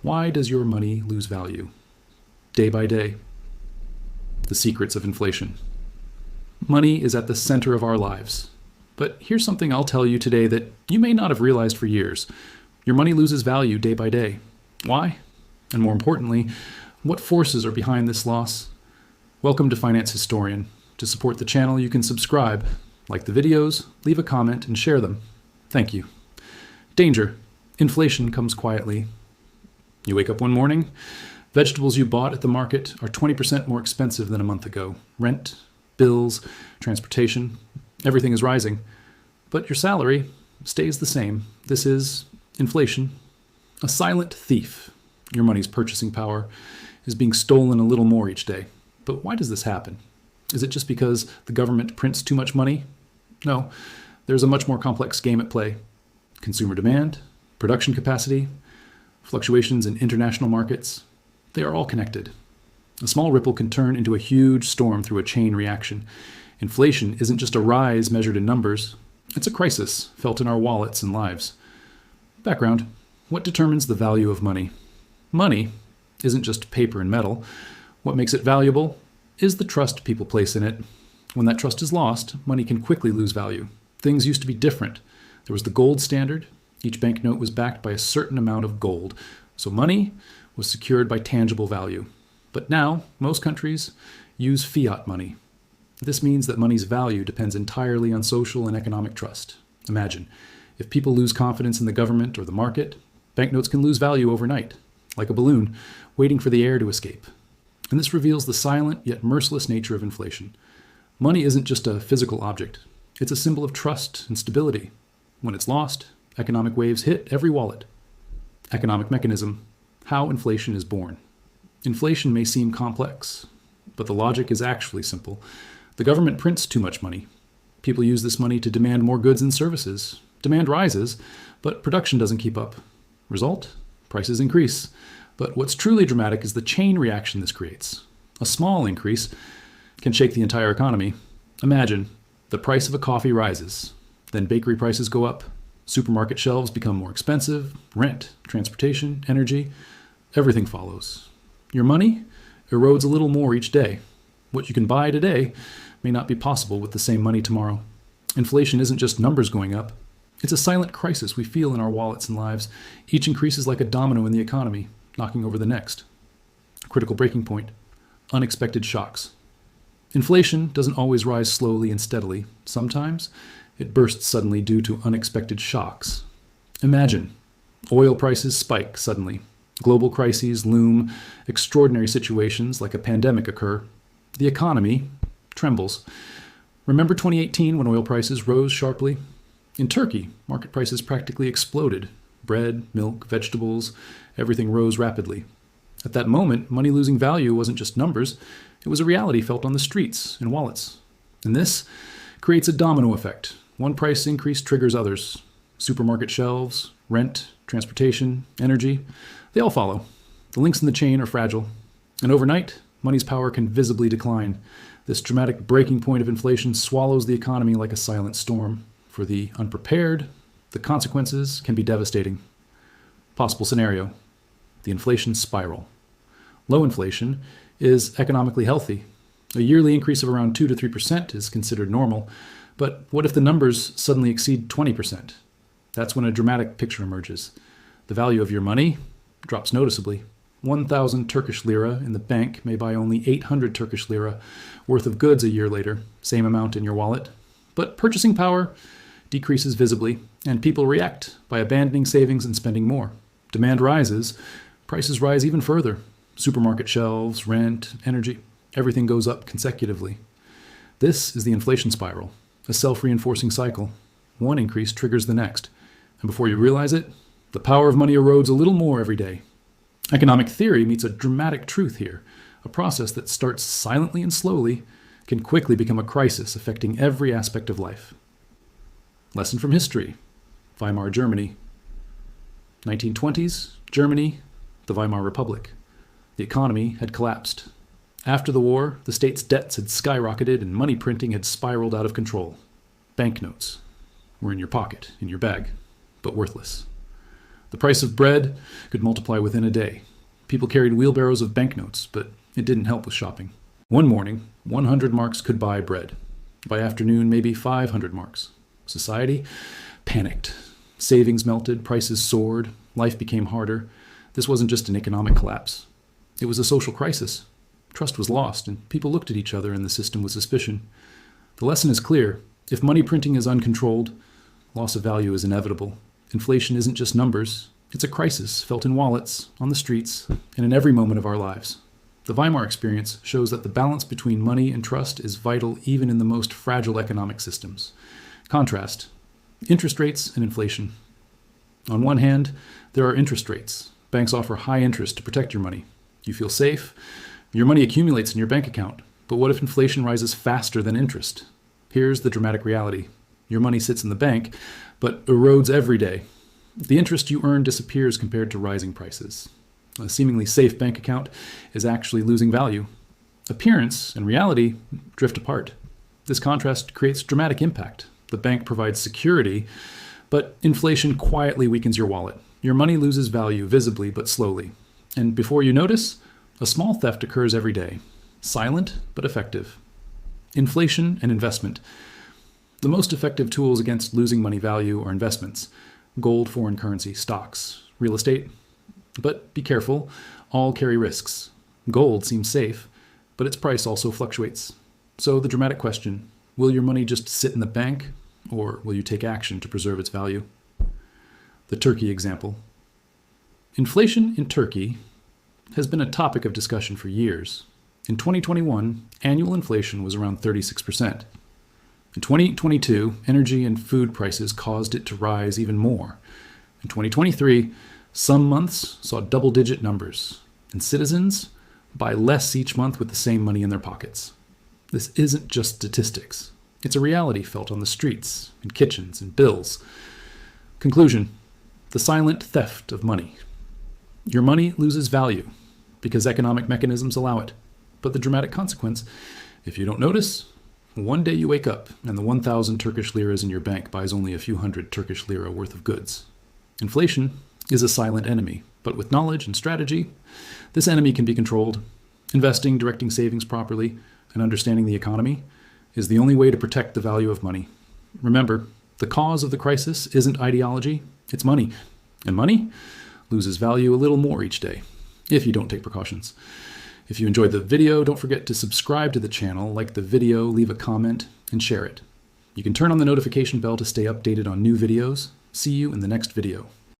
Why does your money lose value? Day by day. The secrets of inflation. Money is at the center of our lives. But here's something I'll tell you today that you may not have realized for years. Your money loses value day by day. Why? And more importantly, what forces are behind this loss? Welcome to Finance Historian. To support the channel, you can subscribe, like the videos, leave a comment, and share them. Thank you. Danger. Inflation comes quietly. You wake up one morning, vegetables you bought at the market are 20% more expensive than a month ago. Rent, bills, transportation, everything is rising. But your salary stays the same. This is inflation. A silent thief. Your money's purchasing power is being stolen a little more each day. But why does this happen? Is it just because the government prints too much money? No, there's a much more complex game at play. Consumer demand, production capacity, fluctuations in international markets, they are all connected. A small ripple can turn into a huge storm through a chain reaction. Inflation isn't just a rise measured in numbers, it's a crisis felt in our wallets and lives. Background: what determines the value of money? Money isn't just paper and metal. What makes it valuable is the trust people place in it. When that trust is lost, money can quickly lose value. Things used to be different. There was the gold standard. Each banknote was backed by a certain amount of gold. So money was secured by tangible value. But now, most countries use fiat money. This means that money's value depends entirely on social and economic trust. Imagine, if people lose confidence in the government or the market, banknotes can lose value overnight, like a balloon waiting for the air to escape. And this reveals the silent yet merciless nature of inflation. Money isn't just a physical object. It's a symbol of trust and stability. When it's lost, economic waves hit every wallet. Economic mechanism: how inflation is born. Inflation may seem complex, but the logic is actually simple. The government prints too much money. People use this money to demand more goods and services. Demand rises, but production doesn't keep up. Result: prices increase. But what's truly dramatic is the chain reaction this creates. A small increase can shake the entire economy. Imagine, the price of a coffee rises. Then bakery prices go up. Supermarket shelves become more expensive. Rent, transportation, energy, everything follows. Your money erodes a little more each day. What you can buy today may not be possible with the same money tomorrow. Inflation isn't just numbers going up. It's a silent crisis we feel in our wallets and lives. Each increase is like a domino in the economy, knocking over the next. Critical breaking point: unexpected shocks. Inflation doesn't always rise slowly and steadily. Sometimes it bursts suddenly due to unexpected shocks. Imagine, oil prices spike suddenly. Global crises loom. Extraordinary situations like a pandemic occur. The economy trembles. Remember 2018 when oil prices rose sharply? In Turkey, market prices practically exploded. Bread, milk, vegetables, everything rose rapidly. At that moment, money losing value wasn't just numbers, it was a reality felt on the streets and wallets. And this creates a domino effect. One price increase triggers others. Supermarket shelves, rent, transportation, energy, they all follow. The links in the chain are fragile. And overnight, money's power can visibly decline. This dramatic breaking point of inflation swallows the economy like a silent storm. For the unprepared, the consequences can be devastating. Possible scenario: the inflation spiral. Low inflation is economically healthy. A yearly increase of around 2 to 3% is considered normal. But what if the numbers suddenly exceed 20%? That's when a dramatic picture emerges. The value of your money drops noticeably. 1,000 Turkish lira in the bank may buy only 800 Turkish lira worth of goods a year later, same amount in your wallet. But purchasing power decreases visibly, and people react by abandoning savings and spending more. Demand rises, prices rise even further. Supermarket shelves, rent, energy, everything goes up consecutively. This is the inflation spiral, a self-reinforcing cycle. One increase triggers the next, and before you realize it, the power of money erodes a little more every day. Economic theory meets a dramatic truth here. A process that starts silently and slowly can quickly become a crisis affecting every aspect of life. Lesson from history: Weimar Germany. 1920s, Germany, the Weimar Republic. The economy had collapsed. After the war, the state's debts had skyrocketed and money printing had spiraled out of control. Banknotes were in your pocket, in your bag, but worthless. The price of bread could multiply within a day. People carried wheelbarrows of banknotes, but it didn't help with shopping. One morning, 100 marks could buy bread. By afternoon, maybe 500 marks. Society panicked. Savings melted, prices soared, life became harder. This wasn't just an economic collapse. It was a social crisis. Trust was lost, and people looked at each other and the system with suspicion. The lesson is clear. If money printing is uncontrolled, loss of value is inevitable. Inflation isn't just numbers. It's a crisis felt in wallets, on the streets, and in every moment of our lives. The Weimar experience shows that the balance between money and trust is vital even in the most fragile economic systems. Contrast: interest rates and inflation. On one hand, there are interest rates. Banks offer high interest to protect your money. You feel safe. Your money accumulates in your bank account. But what if inflation rises faster than interest? Here's the dramatic reality. Your money sits in the bank, but erodes every day. The interest you earn disappears compared to rising prices. A seemingly safe bank account is actually losing value. Appearance and reality drift apart. This contrast creates dramatic impact. The bank provides security, but inflation quietly weakens your wallet. Your money loses value visibly but slowly. And before you notice, a small theft occurs every day. Silent but effective. Inflation and investment. The most effective tools against losing money value are investments: gold, foreign currency, stocks, real estate. But be careful, all carry risks. Gold seems safe, but its price also fluctuates. So the dramatic question: will your money just sit in the bank, or will you take action to preserve its value? The Turkey example. Inflation in Turkey has been a topic of discussion for years. In 2021, annual inflation was around 36%. In 2022, energy and food prices caused it to rise even more. In 2023, some months saw double-digit numbers, and citizens buy less each month with the same money in their pockets. This isn't just statistics. It's a reality felt on the streets, in kitchens, and bills. Conclusion: the silent theft of money. Your money loses value because economic mechanisms allow it. But the dramatic consequence: if you don't notice, one day you wake up and the 1,000 Turkish liras in your bank buys only a few hundred Turkish lira worth of goods. Inflation is a silent enemy, but with knowledge and strategy, this enemy can be controlled. Investing, directing savings properly, and understanding the economy is the only way to protect the value of money. Remember, the cause of the crisis isn't ideology, it's money. And money loses value a little more each day, if you don't take precautions. If you enjoyed the video, don't forget to subscribe to the channel, like the video, leave a comment, and share it. You can turn on the notification bell to stay updated on new videos. See you in the next video.